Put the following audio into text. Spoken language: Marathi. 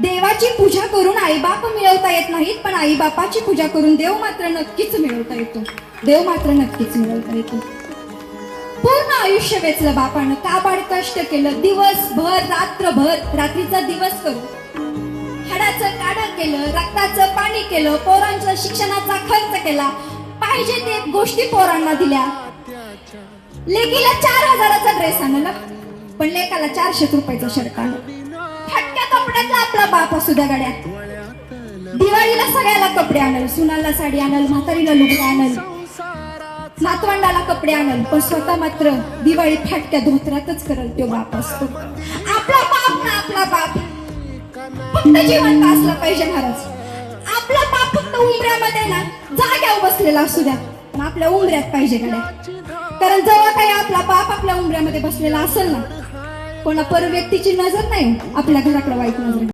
देवाची पूजा करून आईबाप मिळवता येत नाहीत, पण आईबापाची पूजा करून देव मात्र नक्कीच मिळवता येतो. देव मात्र नक्कीच मिळवता येतो. पूर्ण आयुष्य वेचलं बापानं, काबाड कष्ट केलं, दिवसभर रात्रभर, रात्रीचा दिवस करून हाडाचं काढं केलं, रक्ताचं पाणी केलं, पोरांच्या शिक्षणाचा खर्च केला, पाहिजे ते गोष्टी पोरांना दिल्या. लेकीला 4000चा ड्रेस आणला, पण लेकाला 400 रुपयाचा शर्ट आणला. फटक्या कपड्यातला आपला बाप असू द्या गड्या. दिवाळीला सगळ्याला कपडे आणल, सुनाला साडी आणल, म्हातारीला लुगडं आणल, नातवंडाला कपडे आणल, पण स्वतः मात्र दिवाळी फाटक्या धोत्रातच करल तो बाप असतो. आपला बाप ना आपला बाप फक्त जिवंत असला पाहिजे महाराज. आपला बाप फक्त उंबऱ्यामध्ये ना जाग्यावर बसलेला असू द्या, पण आपल्या उंबऱ्यात पाहिजे गड्या. कारण जेव्हा काही आपला बाप आपल्या उंबऱ्यामध्ये बसलेला असेल ना, कोणा पर व्यक्तीची नजर नाही, आपल्या घराकडे वाईट नजर.